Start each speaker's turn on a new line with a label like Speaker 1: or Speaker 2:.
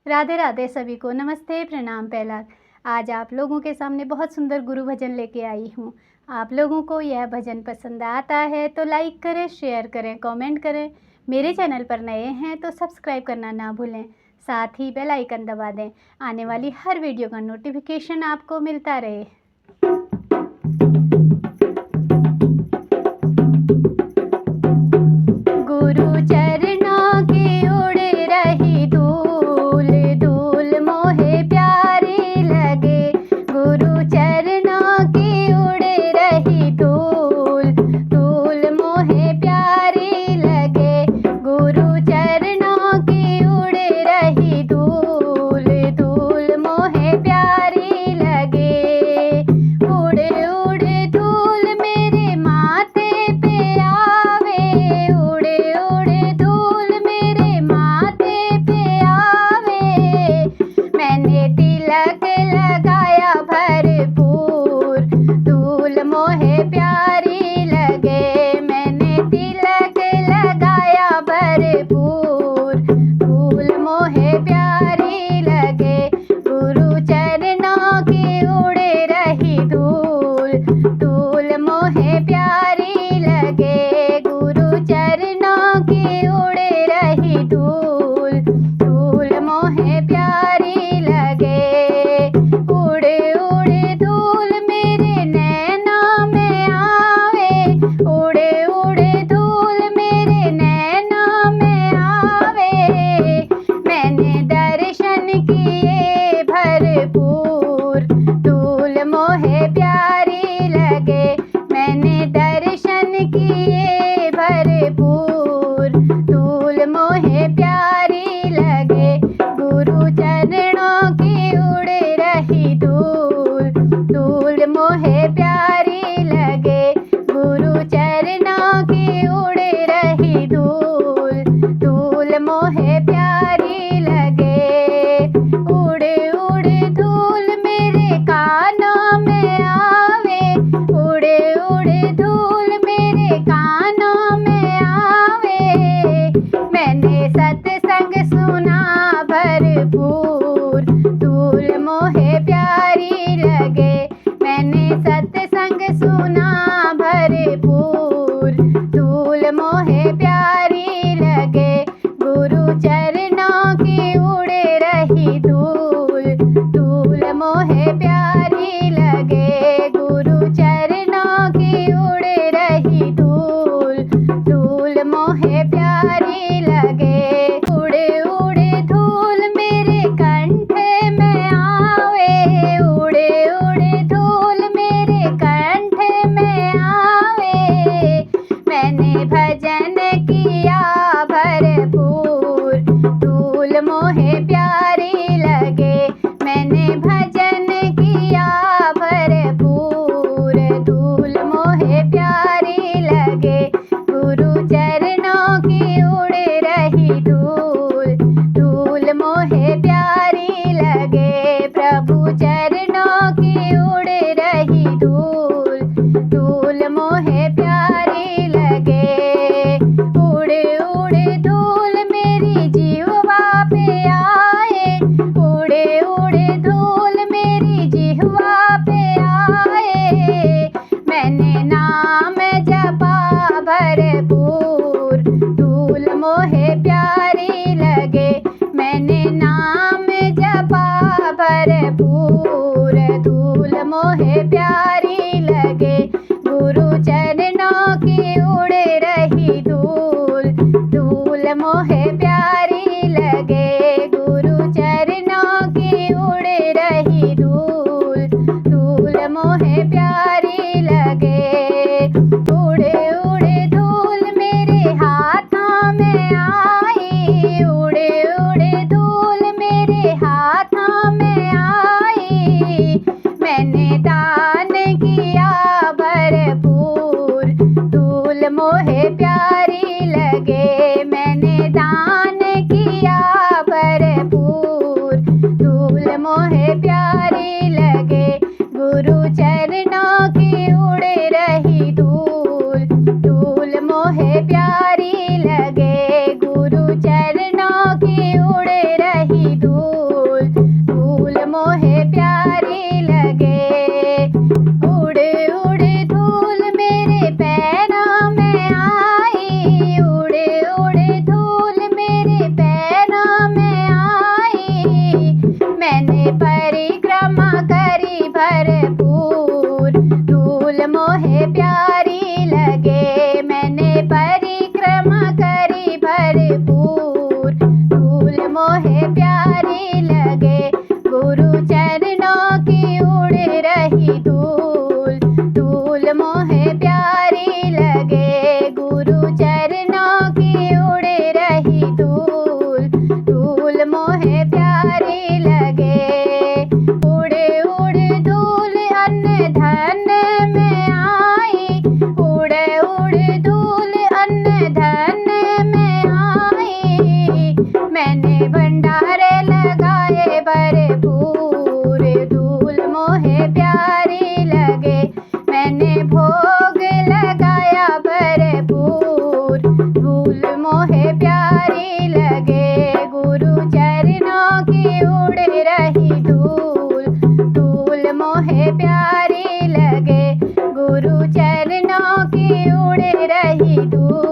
Speaker 1: राधे राधे सभी को, नमस्ते प्रणाम पहला। आज आप लोगों के सामने बहुत सुंदर गुरु भजन लेके आई हूँ। आप लोगों को यह भजन पसंद आता है तो लाइक करें, शेयर करें, कमेंट करें। मेरे चैनल पर नए हैं तो सब्सक्राइब करना ना भूलें। साथ ही बेल आइकन दबा दें, आने वाली हर वीडियो का नोटिफिकेशन आपको मिलता रहे। गुरु चरणों की उड़ रही धूल, धूल मोहे प्यारी लगे। गुरु चरणों की उड़ रही धूल, धूल मोहे प्यारी लगे। गुरु चरणों की उड़ रही धूल, धूल मोहे प्यारी लगे। उड़ उड़ धूल मेरे माथे पे आवे, उड़ उड़ धूल मेरे माथे पे आवे। मैंने तिलक लगाया भरपूर, धूल मोहे प्यारी लगे। मैंने तिलक लगाया भरपूर, धूल मोहे प्यारी लगे। गुरु चरणों की उड़ रही धूल, धूल मोहे प्यारी लगे। गुरु चरणों की उड़ रही धूल, धूल मोहे प्यारी लगे। उड़ उड़ धूल मेरे नैना में आवे, उड़ उड़ धूल मेरे नैना में आवे। मैंने दर्शन किए भरपूर, धूल मोहे प्यारी लगे। मैंने दर्शन किए भरपूर, धूल मोहे प्यारी लगे। गुरु चरणों की उड़ रही धूल, धूल मोहे प्यारी लगे। गुरु चरणों की उड़ रही धूल, धूल मोहे प्यारी लगे। उड़ उड़ धूल मेरे कानों में आवे, उड़ उड़ धूल मेरे कानों में आवे। मैंने सत्संग सुना भरपूर, धूल मोहे प्यारी लगे। मैंने सत्संग सुना भरपूर, धूल मोहे प्यारी लगे। गुरु चरणों की उड़ रही धूल, धूल मोहे प्यारी लगे। गुरु चरणों की उड़ रही धूल, धूल मोहे प्यारी लगे। उड़ उड़ धूल मेरे कंठ में आवे, उड़ उड़ धूल मेरे कंठ में आवे। मैंने भजन किया भरपूर, धूल मोहे प्यारी लगे। मैंने भजन किया भरपूर, धूल मोहे प्यारी लगे। गुरु चरणों की उड़ रही धूल, धूल मोहे प्यारी लगे। प्रभु चरणों की उड़ रही धूल, धूल मोहे प्यारी लगे। उड़ उड़ धूल मेरी जीवा पे आए, उड़ उड़ धूल मेरी जीवा पे आए। मैंने नाम जपा भरपूर, धूल मोहे प्यारी लगे। मैंने नाम जपा भरपूर, धूल मोहे प्यारी लगे। गुरु चरणों की उड़ रही धूल, धूल मोहे प्यारी लगे। गुरु चरणों की उड़ रही धूल, धूल मोहे प्यारी लगे। उड़ उड़ धूल मेरे हाथों में आई, उड़ उड़ धूल मेरे हाथों में आई। धूल मोहे प्यारी लगे। उड़ उड़ धूल मेरे पैरों में आई, उड़ उड़ धूल मेरे पैरों में आई। मैंने परिक्रमा करी भरपूर, धूल मोहे प्यारी लगे। मैंने परिक्रमा करी भरपूर, धूल मोहे प्यारी लगे। गुरु चरणों की उड़ रही धूल, धूल मोहे प्यारी लगे। गुरु चरणों की उड़ रही धूल, धूल मोहे प्यारी लगे। उड़ उड़ धूल अन्न धन में आई, उड़ उड़ धूल अन्न धन में आई। मैंने भंडारे लगाए भरपूर, धूल मोहे प्यारी लगे। मैंने भोग लगाया भरपूर, धूल मोहे प्यारी लगे। गुरु चरणों की उड़ रही धूल, धूल मोहे प्यारी लगे। गुरु चरणों की उड़ रही धूल।